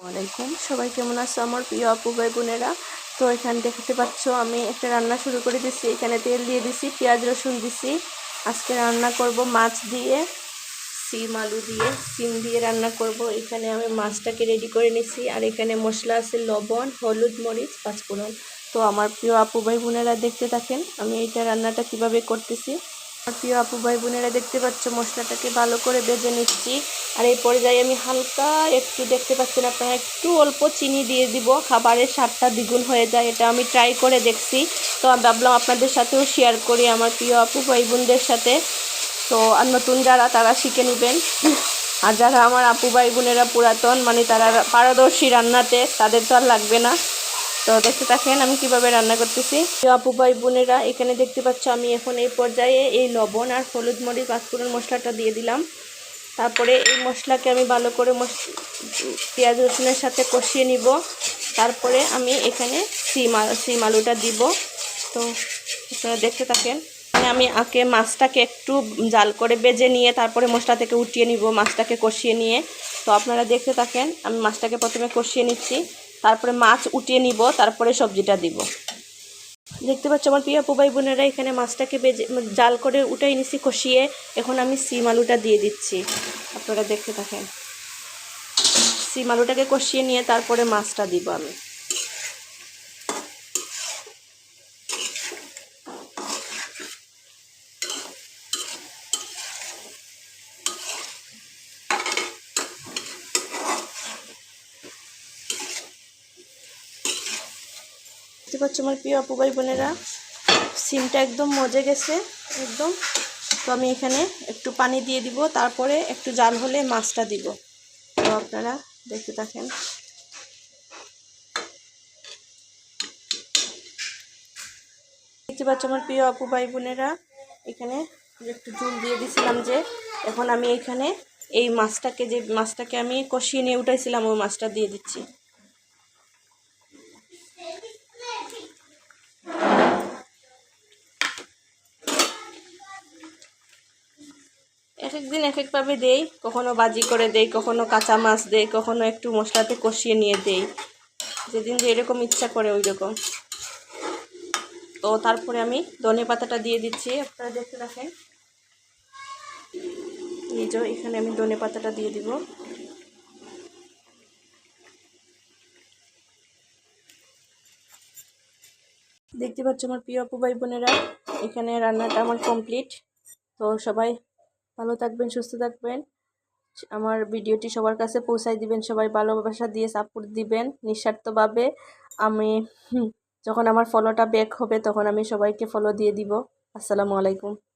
ওয়ালাইকুম, সবাই কেমন আছো আমার প্রিয় আপু ভাই বোনেরা। তো এখানে দেখতে পাচ্ছ আমি একটা রান্না শুরু করে দিচ্ছি। এখানে তেল দিয়ে দিছি, পেঁয়াজ রসুন দিছি। আজকে রান্না করব মাছ দিয়ে, সিম আলু দিয়ে, সিম দিয়ে রান্না করব। এখানে আমি মাছটাকে রেডি করে নিছি, আর এখানে মশলা আছে লবণ, হলুদ, মরিচ, পাঁচফোড়ন। তো আমার প্রিয় আপু ভাই বোনেরা দেখতে থাকেন আমি এইটা রান্নাটা কিভাবে করতেছি। আমার প্রিয় আপু ভাই বোনেরা দেখতে পাচ্ছ মশলাটাকে ভালো করে ভেজে নিচ্ছি। আর এই পর্যায়ে আমি হালকা একটু দেখতে পাচ্ছেন আপনারা, একটু অল্প চিনি দিয়ে দিব, খাবারের স্বাদটা দ্বিগুণ হয়ে যায়। এটা আমি ট্রাই করে দেখছি, তো আমি ভাবলাম আপনাদের সাথেও শেয়ার করি আমার প্রিয় আপু ভাই বোনদের সাথে। তো আর নতুন যারা তারা শিখে নেবেন, আর যারা আমার আপু ভাই বোনেরা পুরাতন মানে তারা পারদর্শী রান্নাতে, তাদের তো আর লাগবে না। তো দেখতে থাকেন আমি কিভাবে রান্না করতেছি। আপু ভাই বোনেরা এখানে দেখতে পাচ্ছ আমি এখন এই পর্যায়ে এই লবণ আর হলুদ, মরিচ, পাঁচফোড়ন মশলাটা দিয়ে দিলাম। তারপরে এই মশলাকে আমি ভালো করে পেঁয়াজ রসুনের সাথে কষিয়ে নিব। তারপরে আমি এখানে সিম আলুটা দিব। তো আপনারা দেখতে থাকেন। আমি আগে মাছটাকে একটু জাল করে ভেজে নিয়ে তারপরে মশলা থেকে উঠিয়ে নিব, মাছটাকে কষিয়ে নিয়ে। তো আপনারা দেখতে থাকেন আমি মাছটাকে প্রথমে কষিয়ে নিচ্ছি, তারপরে মাছ উঠিয়ে নিব, তারপরে সবজিটা দিব। দেখতে পাচ্ছ আমার প্রিয় আপু ভাই বোনেরা এখানে মাছটাকে জাল করে উঠাই নিছি কষিয়ে। এখন আমি সিম আলুটা দিয়ে দিচ্ছি, আপনারা দেখতে থাকেন। সিম আলুটাকে কষিয়ে নিয়ে তারপরে মাছটা দিব আমি। দেখতে পাচ্ছ আমার প্রিয় আপু ভাই বোনেরা সিমটা একদম মজে গেছে একদম। তো আমি এখানে একটু পানি দিয়ে দিব, তারপরে একটু জাল হলে মাছটা দিব। তো আপনারা দেখতে থাকেন। দেখতে পাচ্ছ আমার প্রিয় আপু ভাই বোনেরা এখানে একটু ঝোল দিয়ে দিছিলাম যে, এখন আমি এখানে এই মাছটাকে আমি কষিয়ে নিয়ে উঠাইছিলাম ওই মাছটা দিয়ে দিচ্ছি। এক একদিন এক একভাবে দেই, কখনো ভাজি করে দেই, কখনো কাঁচা মাছ দেই, কখনো একটু মশলাতে কষিয়ে নিয়ে দেই, যেদিন যে এরকম ইচ্ছা করে ওই রকম। তো তারপরে আমি ধনে পাতাটা দিয়ে দিচ্ছি, আপনারা দেখতে রাখেন। এই যে এখানে আমি ধনে পাতাটা দিয়ে দিব। দেখতে পাচ্ছ আমার প্রিয় আপু ভাই বোনেরা এখানে রান্নাটা আমার কমপ্লিট। তো সবাই ভালো থাকবেন, সুস্থ থাকবেন, আমার ভিডিওটি সবার কাছে পৌঁছায় দিবেন, সবাই ভালোবাসা দিয়ে সাপোর্ট দিবেন নিঃস্বার্থভাবে। আমি যখন আমার ফলোটা ব্যাক হবে তখন আমি সবাইকে ফলো দিয়ে দিব। আসসালামু আলাইকুম।